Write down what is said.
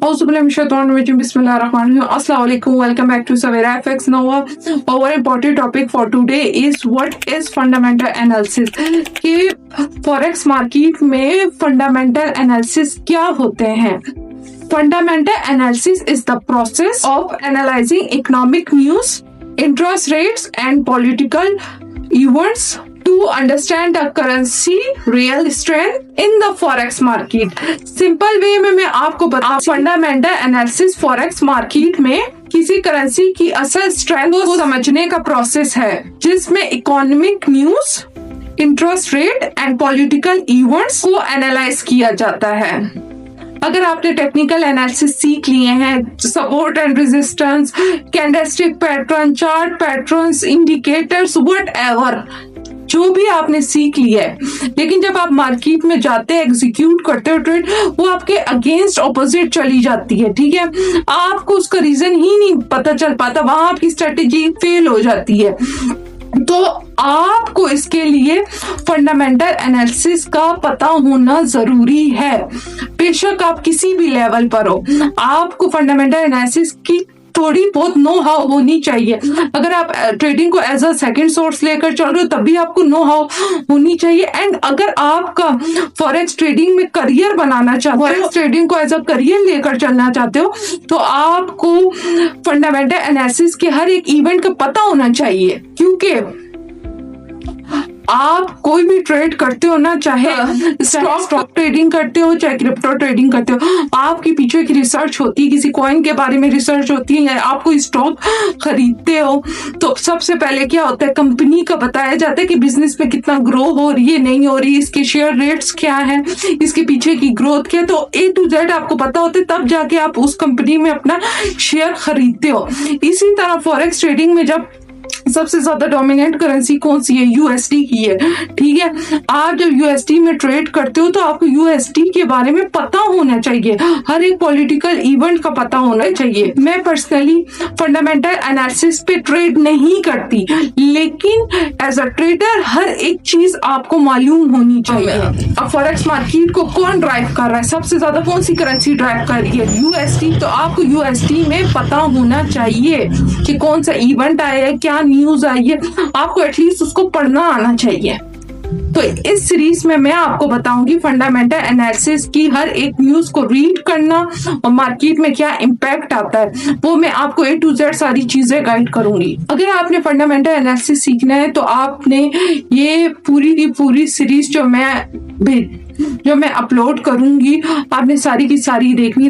Assalamualaikum. Welcome back to Savera FX Nova. Our important topic for today is what is fundamental analysis. कि forex market में fundamental analysis क्या होते हैं? Fundamental analysis is the process of analyzing economic news, interest rates and political events to understand the currency real strength in the forex market. Simple way में मैं आपको बता fundamental analysis forex market में किसी currency की असल strength को समझने का प्रोसेस है जिसमें economic news, interest rate and political events को एनालाइज किया जाता है। अगर आपने टेक्निकल एनालिसिस सीख लिए हैं, support and resistance, candlestick pattern, chart patterns, indicators, whatever जो भी आपने सीख लिया है, लेकिन जब आप मार्केट में जाते हैं, एग्जीक्यूट करते हो ट्रेड, वो आपके अगेंस्ट ऑपोजिट चली जाती है। ठीक है, आपको उसका रीजन ही नहीं पता चल पाता, वहां आपकी स्ट्रेटेजी फेल हो जाती है। तो आपको इसके लिए फंडामेंटल एनालिसिस का पता होना जरूरी है। बेशक आप किसी भी लेवल पर हो, आपको फंडामेंटल एनालिसिस की थोड़ी बहुत नो हाउ होनी चाहिए। अगर आप ट्रेडिंग को एज अ सेकंड सोर्स लेकर चल रहे हो तब भी आपको नो हाउ होनी चाहिए। एंड अगर आपका फॉरेक्स ट्रेडिंग में करियर बनाना चाहते हो, फॉरेक्स ट्रेडिंग को एज अ करियर लेकर चलना चाहते हो, तो आपको फंडामेंटल एनालिसिस के हर एक इवेंट का पता होना चाहिए। क्योंकि आप कोई भी ट्रेड करते हो ना, चाहे स्टॉक ट्रेडिंग करते हो, चाहे क्रिप्टो ट्रेडिंग करते हो, आपके पीछे की रिसर्च होती है, किसी कॉइन के बारे में रिसर्च होती है, आप कोई स्टॉक खरीदते हो तो सबसे पहले क्या होता है, कंपनी का बताया जाता है कि बिजनेस में कितना ग्रो हो रही है, नहीं हो रही है, इसके शेयर रेट्स क्या है, इसके पीछे की ग्रोथ क्या है, तो A to Z आपको पता होता है, तब जाके आप उस कंपनी में अपना शेयर खरीदते हो। इसी तरह फॉरेक्स ट्रेडिंग में जब सबसे ज्यादा डोमिनेंट करेंसी कौन सी है, यूएसडी की है। ठीक है, आप जब यूएसडी में ट्रेड करते हो तो आपको यूएसडी के बारे में पता होना चाहिए, हर एक पॉलिटिकल इवेंट का पता होना चाहिए। मैं पर्सनली फंडामेंटल एनालिसिस पे ट्रेड नहीं करती, लेकिन एज अ ट्रेडर हर एक चीज आपको मालूम होनी चाहिए। अब फॉरेक्स मार्केट को कौन ड्राइव कर रहा है, सबसे ज्यादा कौन सी करेंसी ड्राइव कर रही है, यूएसडी। तो आपको यूएसडी में पता होना चाहिए कि कौन सा इवेंट आया है, क्या न्यूज आई है, आपको एटलीस्ट उसको पढ़ना आना चाहिए। तो इस सीरीज में मैं आपको बताऊंगी फंडामेंटल एनालिसिस की हर एक न्यूज को रीड करना और मार्केट में क्या इम्पैक्ट आता है, वो मैं आपको A to Z सारी चीजें गाइड करूंगी। अगर आपने फंडामेंटल एनालिसिस सीखना है तो आपने ये पूरी की पूरी सीरीज जो मैं अपलोड करूंगी, आपने सारी की सारी देखनी।